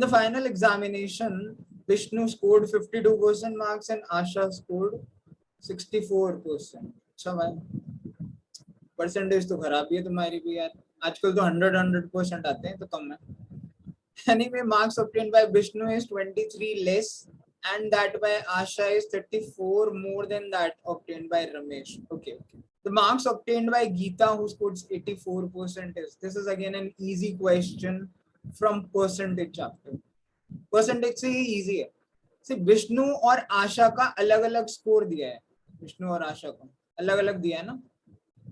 The final examination Vishnu scored 52% marks and Asha scored 64%। अच्छा भाई, percentage तो खराब ही है तुम्हारी भी यार, आजकल तो 100% आते हैं, तो कम है। Anyway, marks obtained by Vishnu is 23 less, and that by Asha is 34 more than that obtained by Ramesh. Okay. The marks obtained by Geeta, who scored 84%, is, this is again an easy question from percentage chapter. Percentage से ही easy है। सिर्फ विष्णु और आशा का अलग अलग score दिया है, विष्णु और आशा को अलग अलग दिया है ना।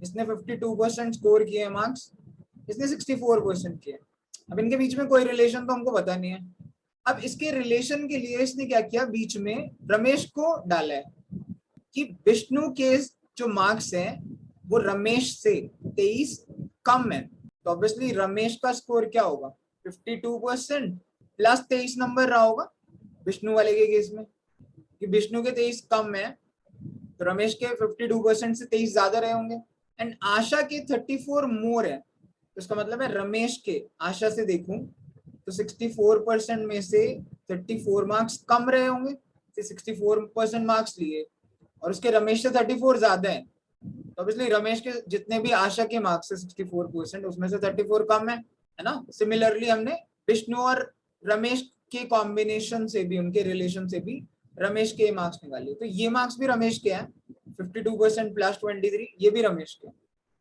इसने 52% स्कोर किए मार्क्स, इसने 64% किए। अब इनके बीच में कोई रिलेशन तो हमको पता नहीं है। अब इसके रिलेशन के लिए इसने क्या किया, बीच में रमेश को डाला है कि विष्णु के जो मार्क्स हैं वो रमेश से 23 कम है, तो ऑब्वियसली रमेश का स्कोर क्या होगा, 52% प्लस 23 नंबर रहा होगा विष्णु वाले के केस में, कि विष्णु के 23 कम है तो रमेश के 52% से 23 ज्यादा रहे होंगे। एंड आशा के 34 मोर है, तो इसका मतलब है रमेश के आशा से देखूं तो 64% में से 34 मार्क्स कम रहे होंगे, 64% मार्क्स लिए और उसके रमेश से 34 ज्यादा है, तो ऑब्वियसली रमेश के जितने भी आशा के मार्क्स है 64%, उसमें से 34 कम है ना। सिमिलरली हमने विष्णु और रमेश के कॉम्बिनेशन से भी, उनके रिलेशन से भी रमेश के मार्क्स निकाले, तो ये मार्क्स भी रमेश के हैं 52% प्लस 23, ये भी रमेश के।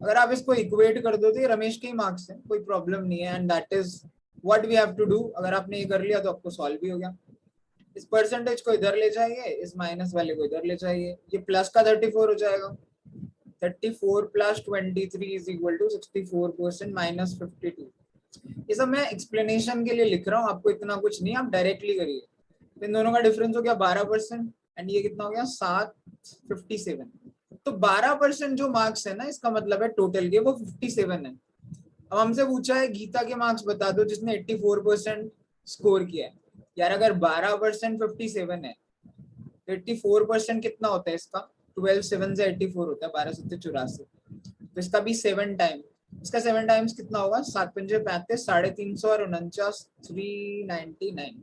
अगर आप इसको इक्वेट कर दो तो ये रमेश के ही मार्क्स हैं, कोई प्रॉब्लम नहीं है। And that is what we have to do. अगर आपने ये कर लिया तो आपको सॉल्व भी हो गया। इस परसेंटेज को इधर ले जाइए, इस माइनस वाले को इधर ले जाइए, ये प्लस का 34 हो जाएगा। 34 plus 23 is equal to 64% minus 52। ये सब मैं एक्सप्लेनेशन के लिए लिख रहा हूँ, आपको इतना कुछ नहीं, आप डायरेक्टली करिए। इन दोनों का डिफरेंस हो गया 12% एंड ये कितना हो गया 757। तो 12% जो मार्क्स है ना, इसका मतलब है टोटल के वो 57 है। अब हमसे पूछा है गीता के मार्क्स बता दो जिसने 84% स्कोर किया है। यार अगर 12% 57 है तो 84% कितना होता है इसका, 12 7 से 84 होता है, 12 7 84, तो इसका भी 7 टाइम, इसका 7 टाइम्स कितना होगा, 7 पंजे 35, 350 और 49, 399।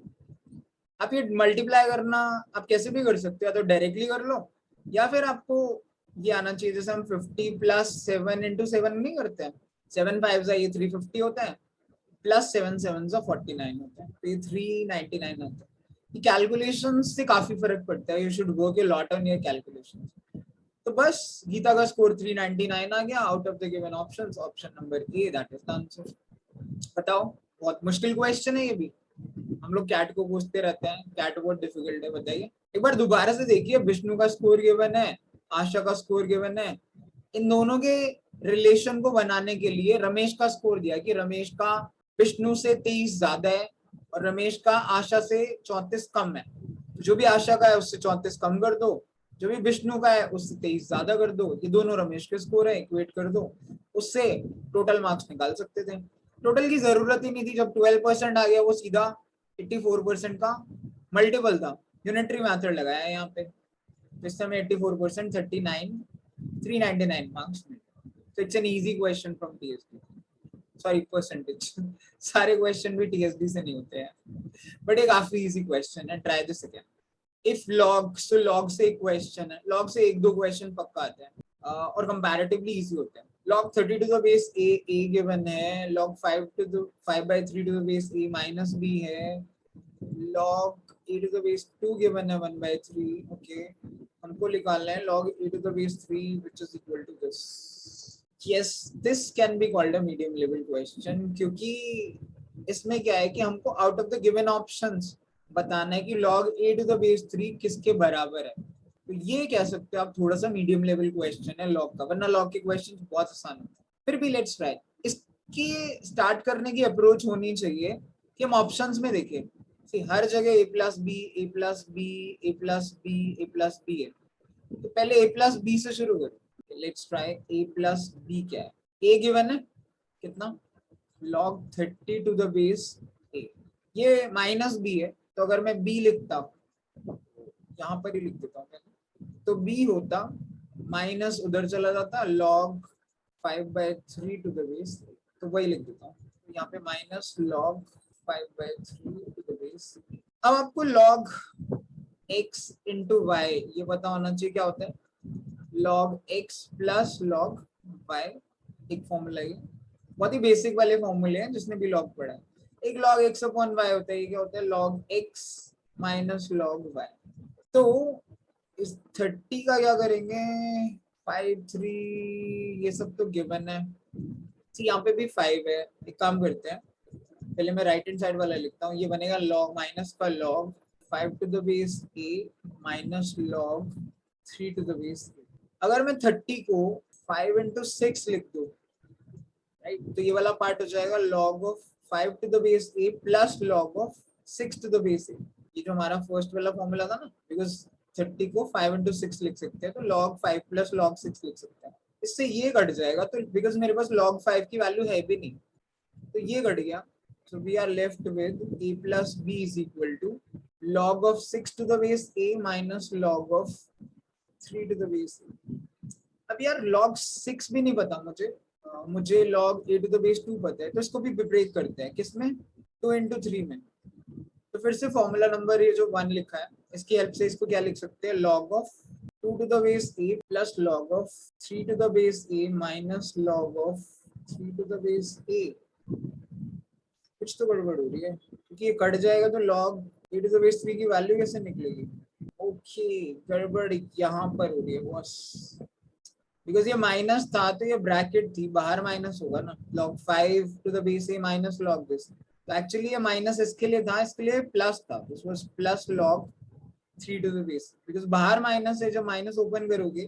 आप ये मल्टीप्लाई करना आप कैसे भी कर सकते हो, या तो डायरेक्टली कर लो या फिर आपको ये आना चाहिए, जैसे हम 50 प्लस 7 इंटू 7 नहीं करते हैं, 7 5 ये 350 होता है, प्लस 7 7 49 होता है, तो ये 399 होता है। ये कैलकुलेशन से काफी फर्क पड़ता है, you should work a lot on your calculation. तो बस गीता का स्कोर 399 आ गया out of the given options, option number A that is the answer. बताओ, बहुत मुश्किल क्वेश्चन है ये भी, हम लोग कैट को पूछते रहते हैं, कैट बहुत डिफिकल्ट है, बताइए। एक बार दोबारा से देखिए, विष्णु का स्कोर गिवन है, आशा का स्कोर गिवन है, इन दोनों के रिलेशन को बनाने के लिए रमेश का स्कोर दिया कि रमेश का विष्णु से 23 ज्यादा है और रमेश का आशा से 34 कम है, जो भी आशा का है उससे 34 कम कर दो, जो भी विष्णु का है उससे 23 ज्यादा कर दो, ये दोनों रमेश के स्कोर है, इक्वेट कर दो, उससे टोटल मार्क्स निकाल सकते थे। टोटल की जरूरत ही नहीं थी, जब 12% आ गया वो सीधा 84% का मल्टीपल था, यूनिटरी मेथड लगाया है यहाँ पे, तो इस समय 84% 399 मार्क्स मिले। तो it's an easy question from TSD, sorry percentage सारे क्वेश्चन भी टीएसडी से नहीं होते हैं, बट ये काफी इजी क्वेश्चन है, try this again. If log, so log से एक क्वेश्चन है, लॉग से एक दो क्वेश्चन पक्का आते हैं और कंपैरेटिवली इजी होते हैं। log 30 to the base a given है, log 5/3 to the base a minus b है, log a to the base 2 given है 1/3, ओके, हमको निकालना है log a to the base 3 which is equal to this। yes, this can be called a medium level question, क्योंकि इसमें क्या है कि हमको out of the given options बताना है कि log a to the base 3 किसके बराबर है, तो ये कह सकते हो आप थोड़ा सा मीडियम लेवल क्वेश्चन है लॉग का, वरना लॉग के क्वेश्चन बहुत आसान होते हैं। फिर भी लेट्स ट्राई। इसकी स्टार्ट करने की अप्रोच होनी चाहिए कि हम ऑप्शंस में देखें, हर जगह a plus b a plus b a plus b a plus b है, तो पहले a प्लस बी से शुरू करें। Let's try, a plus b क्या है, a गिवन है कितना, log 30 to the base a, ये माइनस b है, तो अगर मैं b लिखता हूँ, यहाँ पर ही लिख देता हूँ, तो b होता माइनस उधर चला जाता log 5/3 टू द बेस, तो वही लिख देता हूँ यहाँ पे, minus log 5/3 to the base. अब आपको log x into y ये पता होना चाहिए क्या होता है, log x plus log y। एक फॉर्मूला है, बहुत ही बेसिक वाले फॉर्मूले हैं जिसने भी log पढ़ा है। एक log x upon y होता है, ये क्या होता है, log x minus log y। तो इस 30 का क्या करेंगे, 5 3 ये सब तो गिवन है, यहाँ पे भी 5 है। एक काम करते हैं, पहले मैं राइट हैंड साइड वाला लिखता हूँ, ये बनेगा लॉग माइनस का log 5 to the base a minus log 3 to the base a। अगर मैं 30 को 5 into 6 लिख दूं, राइट, तो ये वाला पार्ट हो जाएगा log of 5 to the base a plus log of 6 to the base a। ये जो हमारा फर्स्ट वाला फॉर्मूला था ना, बिकॉज 30 को 5 into 6 लिख सकते हैं, तो log 5 प्लस log 6 लिख सकते हैं। इससे ये कट जाएगा, तो बिकॉज मेरे पास log 5 की वैल्यू है भी नहीं, तो ये कट गया। So we are left with a plus b is equal to log of 6 to the base a minus log of 3 to the base a। अब यार log 6 भी नहीं पता मुझे, मुझे log a to the base 2 पता है, तो इसको भी ब्रेक करते हैं, किसमें, 2 into 3 में। तो फिर से फॉर्मूला नंबर ये जो 1 लिखा है, इसकी हेल्प से इसको क्या लिख सकते हैं, log of 2 to the base a plus log of 3 to the base a minus log of 3 to the base a। कुछ तो गड़बड़ हो रही है, क्योंकि ये कट जाएगा तो log a to the base 3 की वैल्यू कैसे निकलेगी। ओके, गड़बड़ यहाँ पर हो रही है बस, बिकॉज ये माइनस था तो ये ब्रैकेट थी, बाहर माइनस होगा ना, log 5 to the base a minus log this। तो एक्चुअली ये माइनस इसके लिए था, इसके लिए प्लस था, this was plus log 3 to the base, because बाहर माइनस है, जब माइनस ओपन करोगे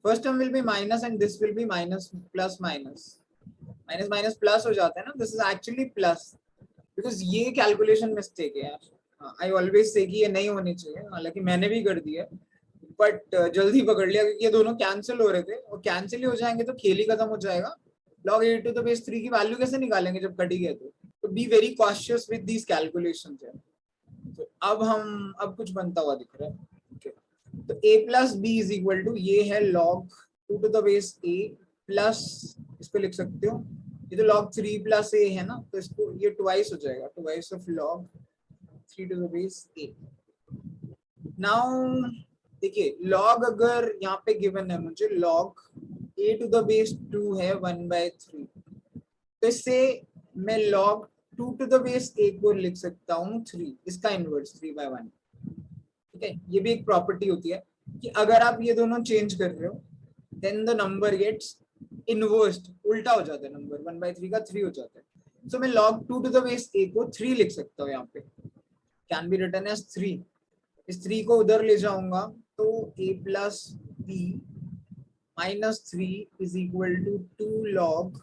first term will be minus and this will be minus plus minus, minus minus plus हो जाता है ना, this is actually plus, because ये calculation mistake है यार। आई ऑलवेज से कि ये नहीं होनी चाहिए, हालांकि मैंने भी कर दिया, बट जल्दी पकड़ लिया, क्योंकि ये दोनों कैंसिल हो रहे थे, और कैंसिल ही हो जाएंगे तो खेल ही खत्म हो जाएगा। log a to the base 3 की वैल्यू कैसे निकालेंगे जब कट ही गया, तो be very cautious with these calculations है। तो अब कुछ बनता हुआ दिख रहा है, okay। तो a plus b is equal to, ये है log 2 to the base a plus, इसको लिख सकते हो, ये तो log 3 प्लस a है ना, तो इसको ये ट्वाइस हो जाएगा, twice of log 3 to the base a। Now देखिए, log अगर यहाँ पे गिवन है मुझे, log a to the base 2 है 1/3, तो इससे मैं log 2 to the base a को लिख सकता हूँ 3, इसका इनवर्स 3/1। ठीक है, ये भी एक प्रॉपर्टी होती है कि अगर आप ये दोनों चेंज कर रहे हो देन द नंबर गेट्स इनवर्स्ड, उल्टा हो जाता है नंबर, 1/3 का 3 हो जाता है। सो मैं log 2 to the base a को 3 लिख सकता हूँ, यहाँ पे कैन बी रिटन एज 3। इस 3 को उधर ले जाऊंगा तो a plus b minus 3 is equal to 2 log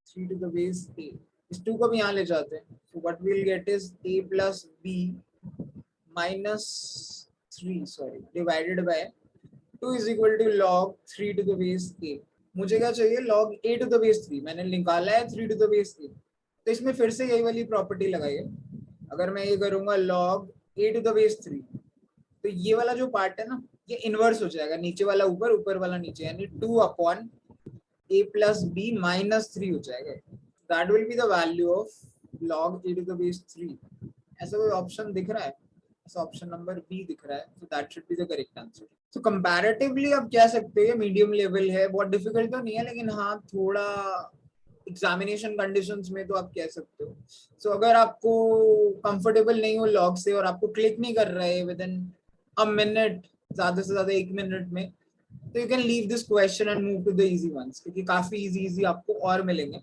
3 to the base a। इस 2 को भी यहाँ ले जाते हैं, so what we'll get is a plus b minus 3 divided by 2 is equal to log 3 to the base a। मुझे क्या चाहिए, log a to the base 3, मैंने निकाला है 3 to the base a, तो इसमें फिर से यही वाली प्रॉपर्टी लगाई है। अगर मैं ये करूंगा log a to the base 3, तो ये वाला जो पार्ट है ना, ये इनवर्स हो जाएगा, नीचे वाला ऊपर, ऊपर वाला नीचे, यानी 2 upon a plus b minus 3 हो जाएगा। That will be the value of log a to the base 3। ऐसा कोई ऑप्शन दिख रहा है, ऐसा ऑप्शन नंबर बी दिख रहा है, so that should be the correct answer। तो कंपैरेटिवली आप कह सकते हैं मीडियम लेवल है, बहुत डिफिकल्ट तो नहीं है, लेकिन हाँ थोड़ा एग्जामिनेशन कंडीशंस में तो आप कह सकते हो। सो अगर आपको कंफर्टेबल नहीं हो लॉग से और आपको क्लिक नहीं कर रहा है विद इन अ मिनट, ज्यादा से ज्यादा 1 मिनट में, तो you can leave this question and move to the easy ones, क्योंकि काफी इजी आपको और मिलेंगे।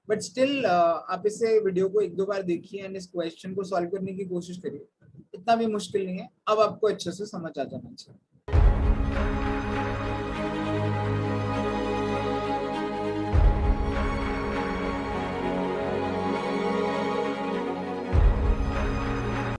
बट स्टिल आप इसे वीडियो को 1-2 बार देखिए एंड इस क्वेश्चन को सॉल्व करने की कोशिश करिए, इतना भी मुश्किल नहीं है, अब आपको अच्छे से समझ आ जाना चाहिए।